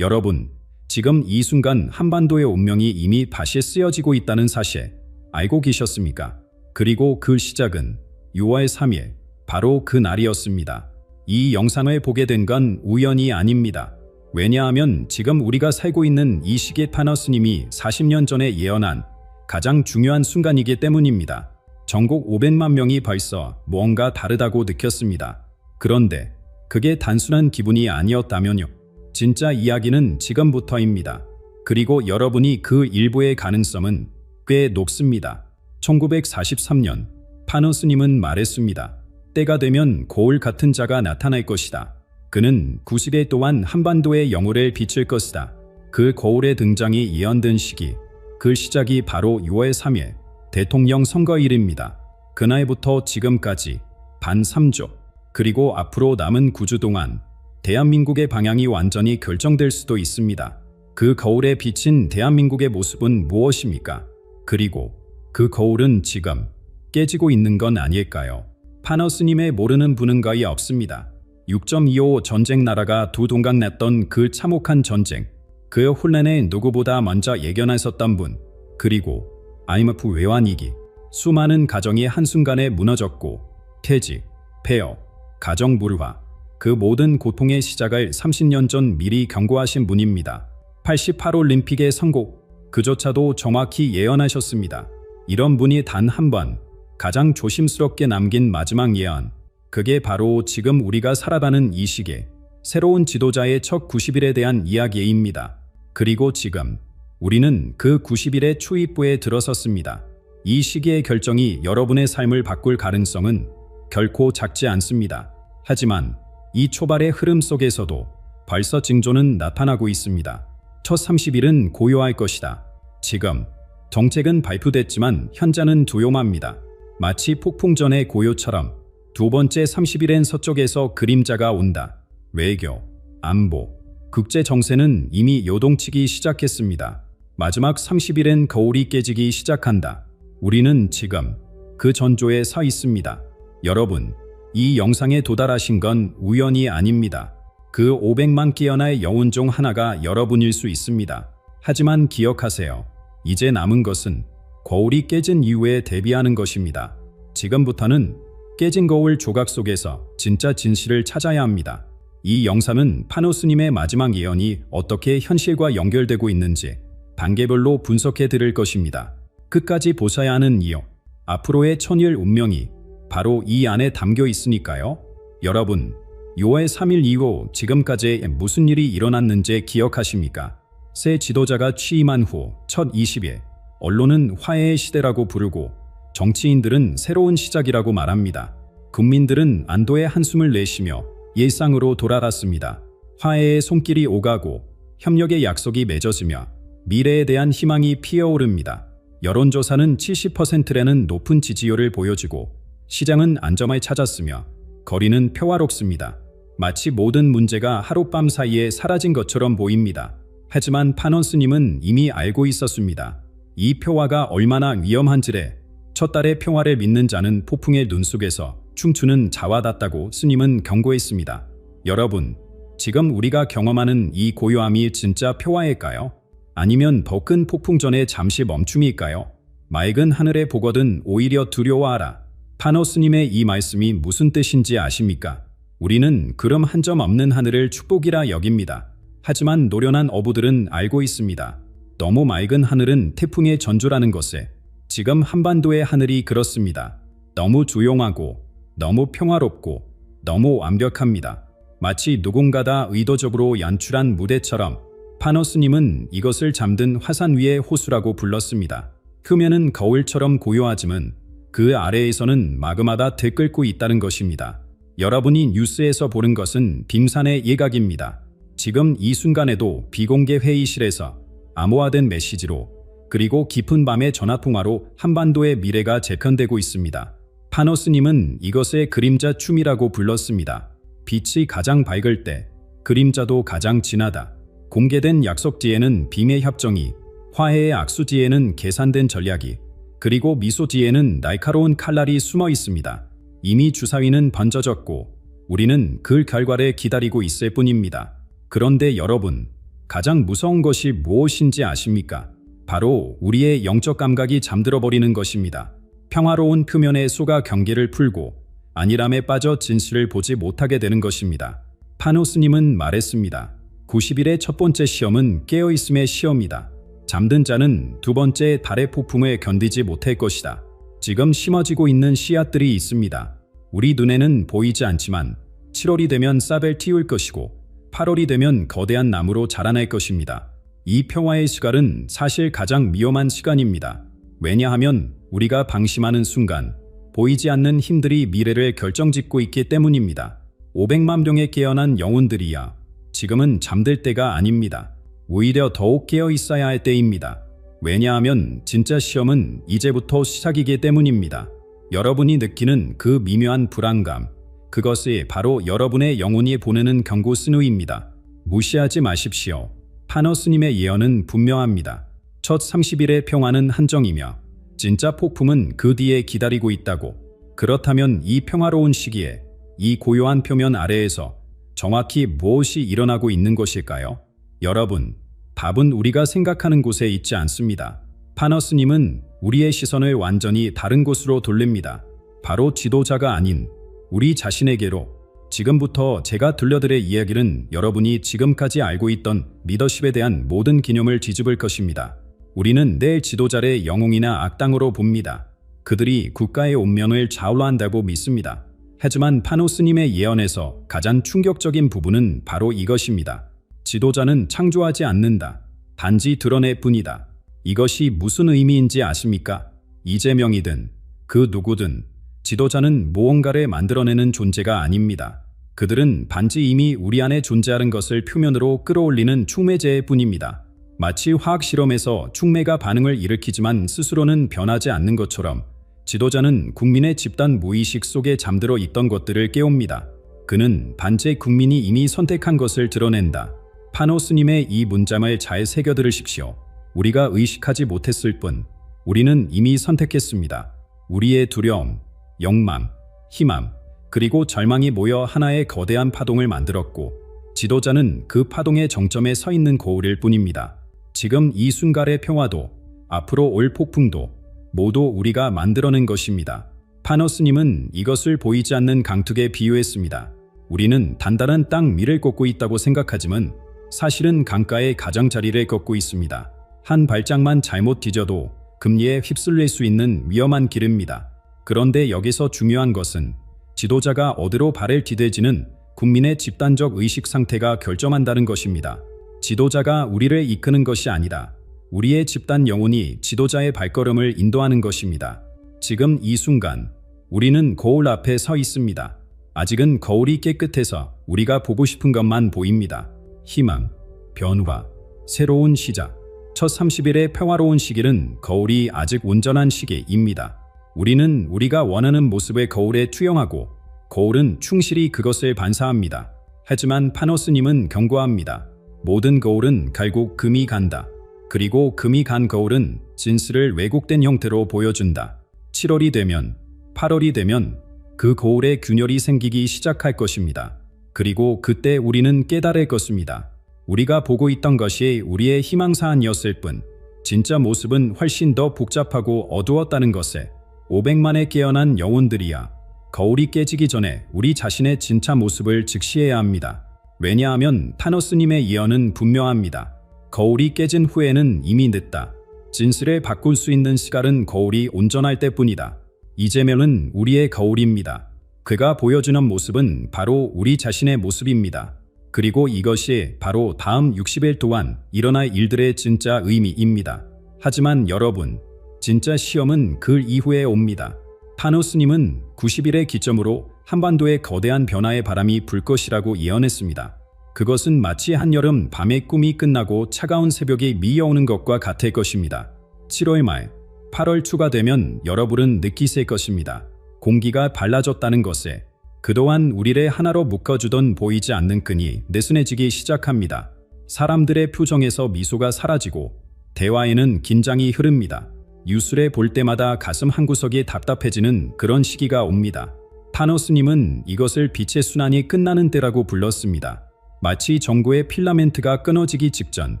여러분, 지금 이 순간 한반도의 운명이 이미 다시 쓰여지고 있다는 사실 알고 계셨습니까? 그리고 그 시작은 6월 3일, 바로 그 날이었습니다. 이 영상을 보게 된 건 우연이 아닙니다. 왜냐하면 지금 우리가 살고 있는 이 시기에 타노스님이 40년 전에 예언한 가장 중요한 순간이기 때문입니다. 전국 500만 명이 벌써 무언가 다르다고 느꼈습니다. 그런데 그게 단순한 기분이 아니었다면요. 진짜 이야기는 지금부터입니다. 그리고 여러분이 그 일부의 가능성은 꽤 높습니다. 1943년 타노스님은 말했습니다. 때가 되면 거울 같은 자가 나타날 것이다. 그는 90일 동안 한반도의 영혼을 비출 것이다. 그 거울의 등장이 예언된 시기, 그 시작이 바로 6월 3일 대통령 선거일입니다. 그날부터 지금까지 반 3조, 그리고 앞으로 남은 9주 동안 대한민국의 방향이 완전히 결정될 수도 있습니다. 그 거울에 비친 대한민국의 모습은 무엇입니까? 그리고 그 거울은 지금 깨지고 있는 건 아닐까요? 타노스님의 모르는 분은 거의 없습니다. 6.25 전쟁 나라가 두 동강 났던 그 참혹한 전쟁, 그 혼란에 누구보다 먼저 예견하셨던 분, 그리고 IMF 외환위기, 수많은 가정이 한순간에 무너졌고 퇴직, 폐업, 가정 불화, 그 모든 고통의 시작을 30년 전 미리 경고하신 분입니다. 88올림픽의 성공, 그조차도 정확히 예언하셨습니다. 이런 분이 단 한 번, 가장 조심스럽게 남긴 마지막 예언, 그게 바로 지금 우리가 살아가는 이 시기에 새로운 지도자의 첫 90일에 대한 이야기입니다. 그리고 지금 우리는 그 90일의 초입부에 들어섰습니다. 이 시기의 결정이 여러분의 삶을 바꿀 가능성은 결코 작지 않습니다. 하지만 이 초발의 흐름 속에서도 벌써 징조는 나타나고 있습니다. 첫 30일은 고요할 것이다. 지금 정책은 발표됐지만 현장은 조용합니다. 마치 폭풍 전의 고요처럼 두 번째 30일엔 서쪽에서 그림자가 온다. 외교, 안보, 국제 정세는 이미 요동치기 시작했습니다. 마지막 30일엔 거울이 깨지기 시작한다. 우리는 지금 그 전조에 서 있습니다. 여러분, 이 영상에 도달하신 건 우연이 아닙니다. 그 500만 깨어날 영혼 중 하나가 여러분일 수 있습니다. 하지만 기억하세요. 이제 남은 것은 거울이 깨진 이후에 대비하는 것입니다. 지금부터는 깨진 거울 조각 속에서 진짜 진실을 찾아야 합니다. 이 영상은 타노스님의 마지막 예언이 어떻게 현실과 연결되고 있는지 단계별로 분석해 드릴 것입니다. 끝까지 보셔야 하는 이유, 앞으로의 천일 운명이 바로 이 안에 담겨 있으니까요. 여러분, 6월 3일 이후 지금까지 무슨 일이 일어났는지 기억하십니까? 새 지도자가 취임한 후 첫 20일, 언론은 화해의 시대라고 부르고 정치인들은 새로운 시작이라고 말합니다. 국민들은 안도의 한숨을 내쉬며 일상으로 돌아갔습니다. 화해의 손길이 오가고 협력의 약속이 맺어지며 미래에 대한 희망이 피어오릅니다. 여론조사는 70%라는 높은 지지율을 보여주고 시장은 안정을 찾았으며 거리는 평화롭습니다. 마치 모든 문제가 하룻밤 사이에 사라진 것처럼 보입니다. 하지만 타노스님은 이미 알고 있었습니다. 이 평화가 얼마나 위험한지를 첫 달의 평화를 믿는 자는 폭풍의 눈 속에서 춤추는 자와 같다고 스님은 경고했습니다. 여러분, 지금 우리가 경험하는 이 고요함이 진짜 평화일까요? 아니면 더 큰 폭풍 전에 잠시 멈춤일까요? 맑은 하늘에 보거든 오히려 두려워하라. 타노스님의 이 말씀이 무슨 뜻인지 아십니까? 우리는 구름 한 점 없는 하늘을 축복이라 여깁니다. 하지만 노련한 어부들은 알고 있습니다. 너무 맑은 하늘은 태풍의 전조라는 것에 지금 한반도의 하늘이 그렇습니다. 너무 조용하고 너무 평화롭고 너무 완벽합니다. 마치 누군가가 의도적으로 연출한 무대처럼 타노스님은 이것을 잠든 화산 위의 호수라고 불렀습니다. 표면은 거울처럼 고요하지만 그 아래에서는 마그마가 들끓고 있다는 것입니다. 여러분이 뉴스에서 보는 것은 빙산의 일각입니다. 지금 이 순간에도 비공개 회의실에서 암호화된 메시지로 그리고 깊은 밤의 전화통화로 한반도의 미래가 재편되고 있습니다. 타노스님은 이것을 그림자 춤이라고 불렀습니다. 빛이 가장 밝을 때 그림자도 가장 진하다. 공개된 약속지에는 비밀 협정이, 화해의 악수지에는 계산된 전략이, 그리고 미소지에는 날카로운 칼날이 숨어 있습니다. 이미 주사위는 번져졌고 우리는 그 결과를 기다리고 있을 뿐입니다. 그런데 여러분, 가장 무서운 것이 무엇인지 아십니까? 바로 우리의 영적 감각이 잠들어 버리는 것입니다. 평화로운 표면에 속아 경계를 풀고 안일함에 빠져 진실을 보지 못하게 되는 것입니다. 파노스님은 말했습니다. 90일의 첫 번째 시험은 깨어있음의 시험이다. 잠든 자는 두 번째 달의 폭풍을 견디지 못할 것이다. 지금 심어지고 있는 씨앗들이 있습니다. 우리 눈에는 보이지 않지만 7월이 되면 싹을 틔울 것이고 8월이 되면 거대한 나무로 자라날 것입니다. 이 평화의 시간은 사실 가장 위험한 시간입니다. 왜냐하면 우리가 방심하는 순간 보이지 않는 힘들이 미래를 결정짓고 있기 때문입니다. 500만 명의 깨어난 영혼들이야 지금은 잠들 때가 아닙니다. 오히려 더욱 깨어 있어야 할 때입니다. 왜냐하면 진짜 시험은 이제부터 시작이기 때문입니다. 여러분이 느끼는 그 미묘한 불안감, 그것이 바로 여러분의 영혼이 보내는 경고 신호입니다. 무시하지 마십시오. 파너스님의 예언은 분명합니다. 첫 30일의 평화는 한정이며 진짜 폭풍은 그 뒤에 기다리고 있다고. 그렇다면 이 평화로운 시기에 이 고요한 표면 아래에서 정확히 무엇이 일어나고 있는 것일까요? 여러분, 답은 우리가 생각하는 곳에 있지 않습니다. 파너스님은 우리의 시선을 완전히 다른 곳으로 돌립니다. 바로 지도자가 아닌 우리 자신에게로. 지금부터 제가 들려드릴 이야기는 여러분이 지금까지 알고 있던 리더십에 대한 모든 개념을 뒤집을 것입니다. 우리는 내일 지도자를 영웅이나 악당으로 봅니다. 그들이 국가의 운명을 좌우한다고 믿습니다. 하지만 파노스님의 예언에서 가장 충격적인 부분은 바로 이것입니다. 지도자는 창조하지 않는다. 단지 드러낼 뿐이다. 이것이 무슨 의미인지 아십니까? 이재명이든 그 누구든 지도자는 무언가를 만들어내는 존재가 아닙니다. 그들은 단지 이미 우리 안에 존재하는 것을 표면으로 끌어올리는 촉매제일 뿐입니다. 마치 화학실험에서 촉매가 반응을 일으키지만 스스로는 변하지 않는 것처럼 지도자는 국민의 집단 무의식 속에 잠들어 있던 것들을 깨웁니다. 그는 반제 국민이 이미 선택한 것을 드러낸다. 파노스님의 이 문장을 잘 새겨들으십시오. 우리가 의식하지 못했을 뿐 우리는 이미 선택했습니다. 우리의 두려움, 욕망, 희망, 그리고 절망이 모여 하나의 거대한 파동을 만들었고 지도자는 그 파동의 정점에 서 있는 거울일 뿐입니다. 지금 이 순간의 평화도 앞으로 올 폭풍도 모두 우리가 만들어낸 것입니다. 파너스님은 이것을 보이지 않는 강둑에 비유했습니다. 우리는 단단한 땅 위를 걷고 있다고 생각하지만 사실은 강가의 가장자리를 걷고 있습니다. 한 발짝만 잘못 뒤져도 금리에 휩쓸릴 수 있는 위험한 길입니다. 그런데 여기서 중요한 것은 지도자가 어디로 발을 디딜지는 국민의 집단적 의식 상태가 결정한다는 것입니다. 지도자가 우리를 이끄는 것이 아니라 우리의 집단 영혼이 지도자의 발걸음을 인도하는 것입니다. 지금 이 순간 우리는 거울 앞에 서 있습니다. 아직은 거울이 깨끗해서 우리가 보고 싶은 것만 보입니다. 희망, 변화, 새로운 시작. 첫 30일의 평화로운 시기는 거울이 아직 온전한 시기입니다. 우리는 우리가 원하는 모습의 거울에 투영하고 거울은 충실히 그것을 반사합니다. 하지만 파노스님은 경고합니다. 모든 거울은 결국 금이 간다. 그리고 금이 간 거울은 진실을 왜곡된 형태로 보여준다. 7월이 되면 8월이 되면 그 거울에 균열이 생기기 시작할 것입니다. 그리고 그때 우리는 깨달을 것입니다. 우리가 보고 있던 것이 우리의 희망사항이었을 뿐 진짜 모습은 훨씬 더 복잡하고 어두웠다는 것에 500만의 깨어난 영혼들이야 거울이 깨지기 전에 우리 자신의 진짜 모습을 직시해야 합니다. 왜냐하면 타노스님의 예언은 분명합니다. 거울이 깨진 후에는 이미 늦다. 진실을 바꿀 수 있는 시간은 거울이 온전할 때뿐이다. 이재명은 우리의 거울입니다. 그가 보여주는 모습은 바로 우리 자신의 모습입니다. 그리고 이것이 바로 다음 60일 동안 일어날 일들의 진짜 의미입니다. 하지만 여러분, 진짜 시험은 그 이후에 옵니다. 타노스님은 90일의 기점으로 한반도에 거대한 변화의 바람이 불 것이라고 예언했습니다. 그것은 마치 한여름 밤의 꿈이 끝나고 차가운 새벽이 미어오는 것과 같을 것입니다. 7월 말, 8월 초가 되면 여러분은 느끼실 것입니다. 공기가 달라졌다는 것에 그동안 우리를 하나로 묶어주던 보이지 않는 끈이 느슨해지기 시작합니다. 사람들의 표정에서 미소가 사라지고 대화에는 긴장이 흐릅니다. 뉴스를 볼 때마다 가슴 한구석이 답답해지는 그런 시기가 옵니다. 타노스님은 이것을 빛의 순환이 끝나는 때라고 불렀습니다. 마치 전구의 필라멘트가 끊어지기 직전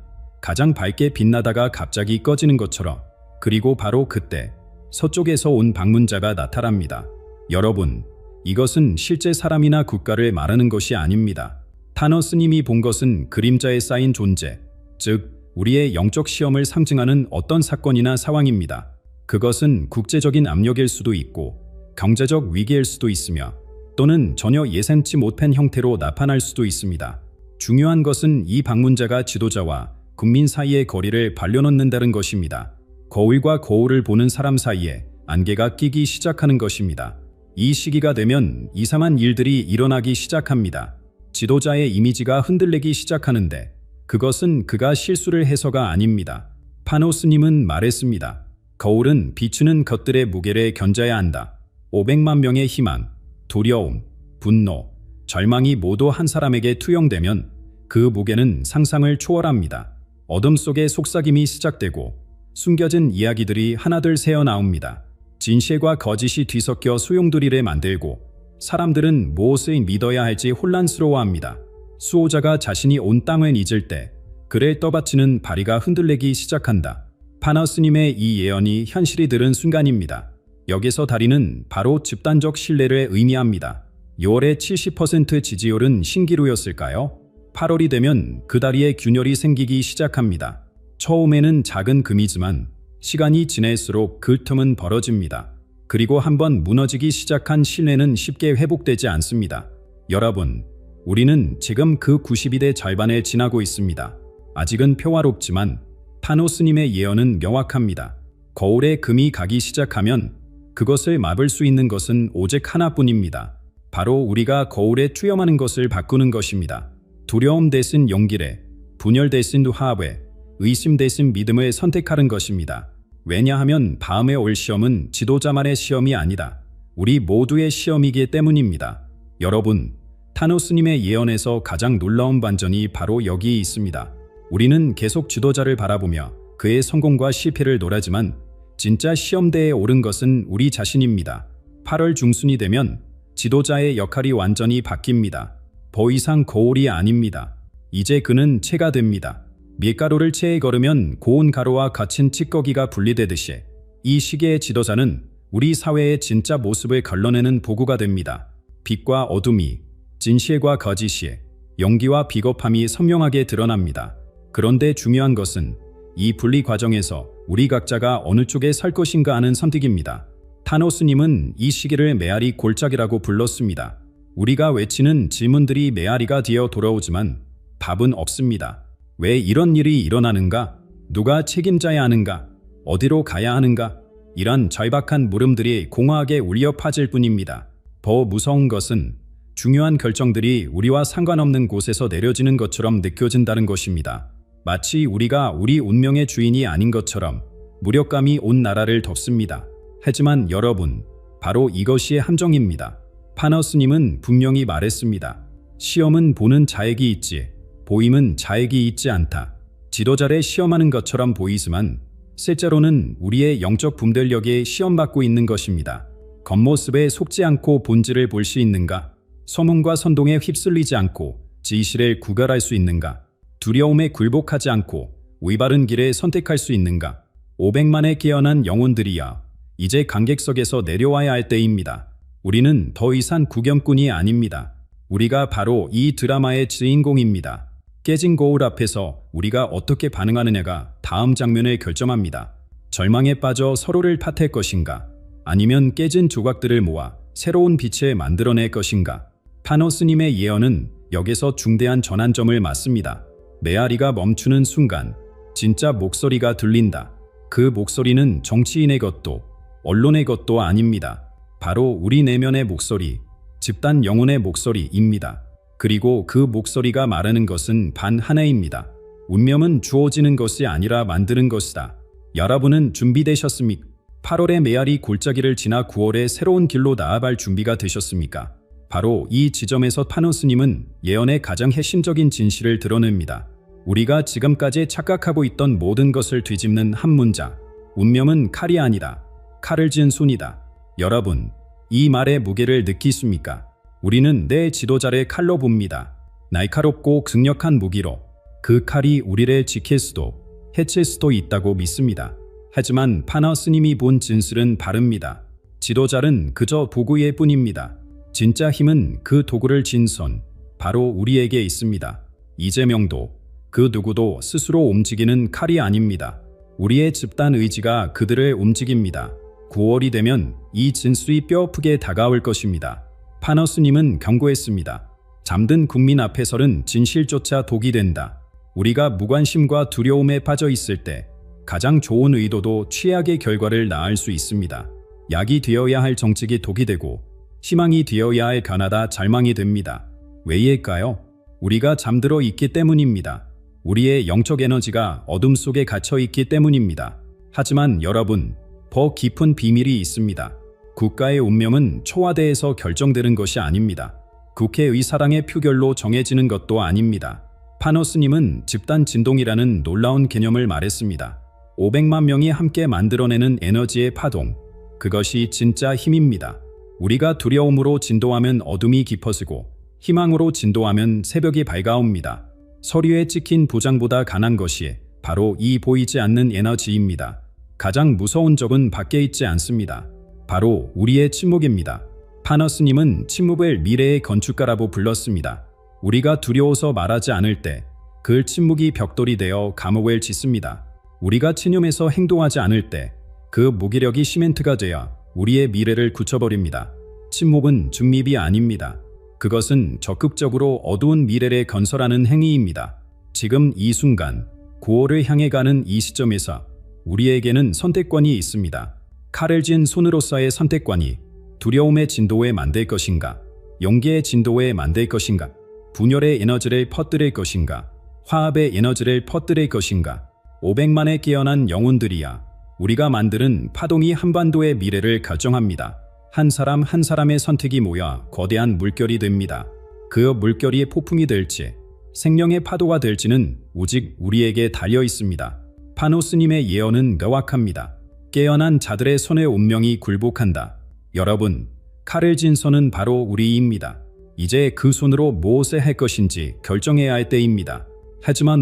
가장 밝게 빛나다가 갑자기 꺼지는 것처럼. 그리고 바로 그때 서쪽에서 온 방문자가 나타납니다. 여러분, 이것은 실제 사람이나 국가를 말하는 것이 아닙니다. 타노스님이 본 것은 그림자에 쌓인 존재, 즉 우리의 영적 시험을 상징하는 어떤 사건이나 상황입니다. 그것은 국제적인 압력일 수도 있고 경제적 위기일 수도 있으며 또는 전혀 예상치 못한 형태로 나타날 수도 있습니다. 중요한 것은 이 방문자가 지도자와 국민 사이의 거리를 벌려놓는다는 것입니다. 거울과 거울을 보는 사람 사이에 안개가 끼기 시작하는 것입니다. 이 시기가 되면 이상한 일들이 일어나기 시작합니다. 지도자의 이미지가 흔들리기 시작하는데 그것은 그가 실수를 해서가 아닙니다. 파노스님은 말했습니다. 거울은 비추는 것들의 무게를 견뎌야 한다. 500만 명의 희망, 두려움, 분노, 절망이 모두 한 사람에게 투영되면 그 무게는 상상을 초월합니다. 어둠 속에 속삭임이 시작되고 숨겨진 이야기들이 하나둘 새어나옵니다. 진실과 거짓이 뒤섞여 소용돌이를 만들고 사람들은 무엇을 믿어야 할지 혼란스러워합니다. 수호자가 자신이 온 땅을 잊을 때 그를 떠받치는 바리가 흔들리기 시작한다. 파너스님의 이 예언이 현실이 들은 순간입니다. 여기서 다리는 바로 집단적 신뢰를 의미합니다. 6월의 70% 지지율은 신기루였을까요? 8월이 되면 그 다리에 균열이 생기기 시작합니다. 처음에는 작은 금이지만 시간이 지날수록 그 틈은 벌어집니다. 그리고 한번 무너지기 시작한 신뢰는 쉽게 회복되지 않습니다. 여러분, 우리는 지금 그 92대 절반을 지나고 있습니다. 아직은 평화롭지만 타노스님의 예언은 명확합니다. 거울에 금이 가기 시작하면 그것을 막을 수 있는 것은 오직 하나뿐입니다. 바로 우리가 거울에 투영하는 것을 바꾸는 것입니다. 두려움 대신 용기를, 분열 대신 화합을, 의심 대신 믿음을 선택하는 것입니다. 왜냐하면 다음에 올 시험은 지도자만의 시험이 아니다. 우리 모두의 시험이기 때문입니다. 여러분, 타노스님의 예언에서 가장 놀라운 반전이 바로 여기에 있습니다. 우리는 계속 지도자를 바라보며 그의 성공과 실패를 노라지만 진짜 시험대에 오른 것은 우리 자신입니다. 8월 중순이 되면 지도자의 역할이 완전히 바뀝니다. 더 이상 거울이 아닙니다. 이제 그는 채가 됩니다. 밀가루를 채에 걸으면 고운 가루와 거친 찌꺼기가 분리되듯이 이 시기의 지도자는 우리 사회의 진짜 모습을 걸러내는 도구가 됩니다. 빛과 어둠이, 진실과 거짓이, 용기와 비겁함이 선명하게 드러납니다. 그런데 중요한 것은 이 분리 과정에서 우리 각자가 어느 쪽에 설 것인가 하는 선택입니다. 타노스님은 이 시기를 메아리 골짜기라고 불렀습니다. 우리가 외치는 질문들이 메아리가 되어 돌아오지만 답은 없습니다. 왜 이런 일이 일어나는가? 누가 책임져야 하는가? 어디로 가야 하는가? 이런 절박한 물음들이 공허하게 울려 퍼질 뿐입니다. 더 무서운 것은 중요한 결정들이 우리와 상관없는 곳에서 내려지는 것처럼 느껴진다는 것입니다. 마치 우리가 우리 운명의 주인이 아닌 것처럼 무력감이 온 나라를 덮습니다. 하지만 여러분, 바로 이것이 함정입니다. 파너스님은 분명히 말했습니다. 시험은 보는 자에게 있지, 보임은 자에게 있지 않다. 지도자를 시험하는 것처럼 보이지만 실제로는 우리의 영적 분별력에 시험받고 있는 것입니다. 겉모습에 속지 않고 본질을 볼 수 있는가? 소문과 선동에 휩쓸리지 않고 진실을 구별할 수 있는가? 두려움에 굴복하지 않고 위바른 길을 선택할 수 있는가? 500만의 깨어난 영혼들이여, 이제 관객석에서 내려와야 할 때입니다. 우리는 더 이상 구경꾼이 아닙니다. 우리가 바로 이 드라마의 주인공입니다. 깨진 거울 앞에서 우리가 어떻게 반응하느냐가 다음 장면을 결정합니다. 절망에 빠져 서로를 탓할 것인가? 아니면 깨진 조각들을 모아 새로운 빛을 만들어낼 것인가? 타노스님의 예언은 여기서 중대한 전환점을 맞습니다. 메아리가 멈추는 순간 진짜 목소리가 들린다. 그 목소리는 정치인의 것도 언론의 것도 아닙니다. 바로 우리 내면의 목소리, 집단 영혼의 목소리입니다. 그리고 그 목소리가 말하는 것은 단 하나입니다. 운명은 주어지는 것이 아니라 만드는 것이다. 여러분은 준비되셨습니까? 8월의 메아리 골짜기를 지나 9월의 새로운 길로 나아갈 준비가 되셨습니까? 바로 이 지점에서 파노스님은 예언의 가장 핵심적인 진실을 드러냅니다. 우리가 지금까지 착각하고 있던 모든 것을 뒤집는 한 문장. 운명은 칼이 아니다. 칼을 쥔 손이다. 여러분, 이 말의 무게를 느끼십니까? 우리는 내 지도자를 칼로 봅니다. 날카롭고 강력한 무기로 그 칼이 우리를 지킬 수도 해칠 수도 있다고 믿습니다. 하지만 파너 스님이 본 진실은 다릅니다. 지도자는 그저 도구일 뿐입니다. 진짜 힘은 그 도구를 쥔 손, 바로 우리에게 있습니다. 이재명도 그 누구도 스스로 움직이는 칼이 아닙니다. 우리의 집단 의지가 그들을 움직입니다. 9월이 되면 이 진술이 뼈아프게 다가올 것입니다. 파너 스님은 경고했습니다. 잠든 국민 앞에서는 진실조차 독이 된다. 우리가 무관심과 두려움에 빠져 있을 때 가장 좋은 의도도 최악의 결과를 낳을 수 있습니다. 약이 되어야 할 정책이 독이 되고 희망이 되어야 할 가나다 절망이 됩니다. 왜일까요? 우리가 잠들어 있기 때문입니다. 우리의 영적 에너지가 어둠 속에 갇혀 있기 때문입니다. 하지만 여러분, 더 깊은 비밀이 있습니다. 국가의 운명은 초화대에서 결정되는 것이 아닙니다. 국회의 사랑의 표결로 정해지는 것도 아닙니다. 파너 스님은 집단 진동이라는 놀라운 개념을 말했습니다. 500만 명이 함께 만들어내는 에너지의 파동, 그것이 진짜 힘입니다. 우리가 두려움으로 진도하면 어둠이 깊어지고 희망으로 진도하면 새벽이 밝아옵니다. 서류에 찍힌 보장보다 강한 것이 바로 이 보이지 않는 에너지입니다. 가장 무서운 적은 밖에 있지 않습니다. 바로 우리의 침묵입니다. 파너 스님은 침묵을 미래의 건축가라고 불렀습니다. 우리가 두려워서 말하지 않을 때 그 침묵이 벽돌이 되어 감옥을 짓습니다. 우리가 체념해서 행동하지 않을 때 그 무기력이 시멘트가 되어 우리의 미래를 굳혀버립니다. 침묵은 중립이 아닙니다. 그것은 적극적으로 어두운 미래를 건설하는 행위입니다. 지금 이 순간 9월을 향해 가는 이 시점에서 우리에게는 선택권이 있습니다. 칼을 쥔 손으로서의 선택권이 두려움의 진도에 만들 것인가, 용기의 진도에 만들 것인가, 분열의 에너지를 퍼뜨릴 것인가, 화합의 에너지를 퍼뜨릴 것인가. 500만의 깨어난 영혼들이야, 우리가 만드는 파동이 한반도의 미래를 결정합니다. 한 사람 한 사람의 선택이 모여 거대한 물결이 됩니다. 그 물결이 폭풍이 될지 생명의 파도가 될지는 오직 우리에게 달려 있습니다. 파너 스님의 예언은 명확합니다. 깨어난 자들의 손의 운명이 굴복한다. 여러분, 칼을 쥔 손은 바로 우리입니다. 이제 그 손으로 무엇을 할 것인지 결정해야 할 때입니다. 하지만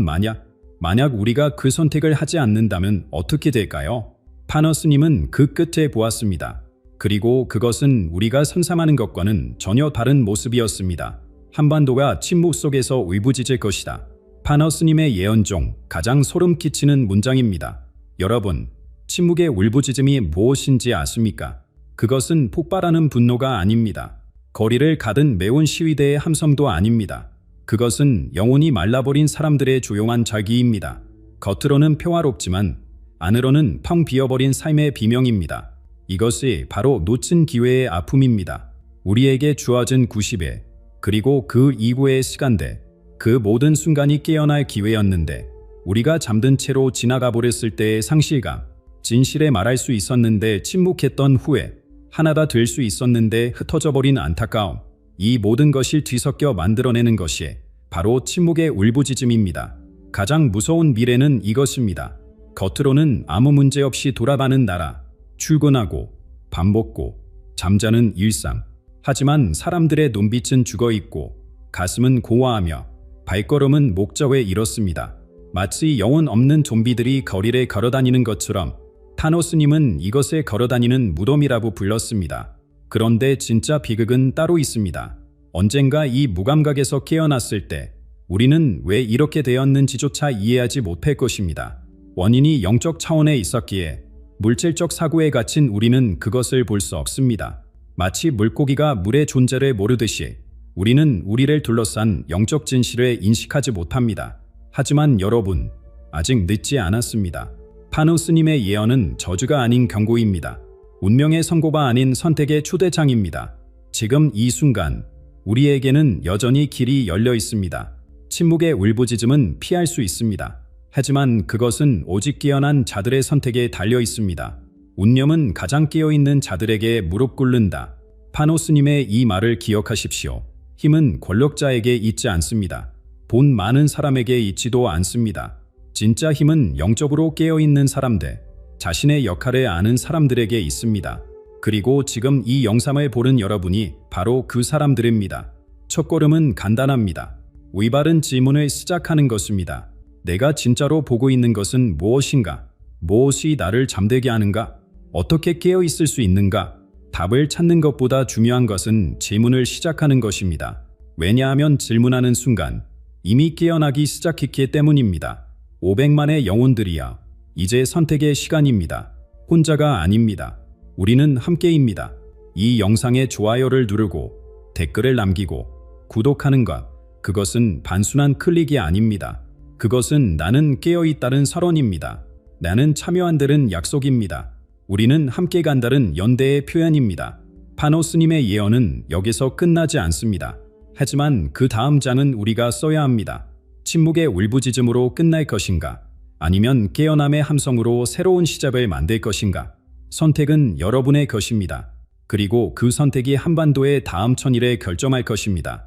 만약 우리가 그 선택을 하지 않는다면 어떻게 될까요? 파너 스님은 그 끝에 보았습니다. 그리고 그것은 우리가 상상하는 것과는 전혀 다른 모습이었습니다. 한반도가 침묵 속에서 울부짖을 것이다. 파너 스님의 예언 중 가장 소름 끼치는 문장입니다. 여러분, 침묵의 울부짖음이 무엇인지 아십니까? 그것은 폭발하는 분노가 아닙니다. 거리를 가든 매운 시위대의 함성도 아닙니다. 그것은 영혼이 말라버린 사람들의 조용한 절기입니다. 겉으로는 평화롭지만 안으로는 텅 비어버린 삶의 비명입니다. 이것이 바로 놓친 기회의 아픔입니다. 우리에게 주어진 90회, 그리고 그 이후의 시간대, 그 모든 순간이 깨어날 기회였는데 우리가 잠든 채로 지나가 버렸을 때의 상실감, 진실에 말할 수 있었는데 침묵했던 후회, 하나가 될 수 있었는데 흩어져 버린 안타까움, 이 모든 것이 뒤섞여 만들어내는 것이 바로 침묵의 울부짖음입니다. 가장 무서운 미래는 이것입니다. 겉으로는 아무 문제 없이 돌아가는 나라, 출근하고 밥 먹고 잠자는 일상. 하지만 사람들의 눈빛은 죽어있고 가슴은 고와하며 발걸음은 목적에 이렇습니다. 마치 영혼 없는 좀비들이 거리를 걸어다니는 것처럼 파너 스님은 이것을 걸어다니는 무덤이라고 불렀습니다. 그런데 진짜 비극은 따로 있습니다. 언젠가 이 무감각에서 깨어났을 때 우리는 왜 이렇게 되었는지조차 이해하지 못할 것입니다. 원인이 영적 차원에 있었기에 물질적 사고에 갇힌 우리는 그것을 볼 수 없습니다. 마치 물고기가 물의 존재를 모르듯이 우리는 우리를 둘러싼 영적 진실을 인식하지 못합니다. 하지만 여러분, 아직 늦지 않았습니다. 파너 스님의 예언은 저주가 아닌 경고입니다. 운명의 선고가 아닌 선택의 초대장입니다. 지금 이 순간 우리에게는 여전히 길이 열려 있습니다. 침묵의 울부짖음은 피할 수 있습니다. 하지만 그것은 오직 깨어난 자들의 선택에 달려 있습니다. 운명은 가장 깨어있는 자들에게 무릎 꿇는다. 파너 스님의 이 말을 기억하십시오. 힘은 권력자에게 있지 않습니다. 본 많은 사람에게 있지도 않습니다. 진짜 힘은 영적으로 깨어있는 사람들, 자신의 역할을 아는 사람들에게 있습니다. 그리고 지금 이 영상을 보는 여러분이 바로 그 사람들입니다. 첫걸음은 간단합니다. 올바른 질문을 시작하는 것입니다. 내가 진짜로 보고 있는 것은 무엇인가? 무엇이 나를 잠들게 하는가? 어떻게 깨어 있을 수 있는가? 답을 찾는 것보다 중요한 것은 질문을 시작하는 것입니다. 왜냐하면 질문하는 순간 이미 깨어나기 시작했기 때문입니다. 500만의 영혼들이여, 이제 선택의 시간입니다. 혼자가 아닙니다. 우리는 함께입니다. 이 영상에 좋아요를 누르고 댓글을 남기고 구독하는 것, 그것은 단순한 클릭이 아닙니다. 그것은 나는 깨어있다는 선언입니다. 나는 참여한다는 약속입니다. 우리는 함께 간다는 연대의 표현입니다. 파노 스님의 예언은 여기서 끝나지 않습니다. 하지만 그 다음 장은 우리가 써야 합니다. 침묵의 울부짖음으로 끝날 것인가? 아니면 깨어남의 함성으로 새로운 시작을 만들 것인가? 선택은 여러분의 것입니다. 그리고 그 선택이 한반도의 다음 천일에 결정할 것입니다.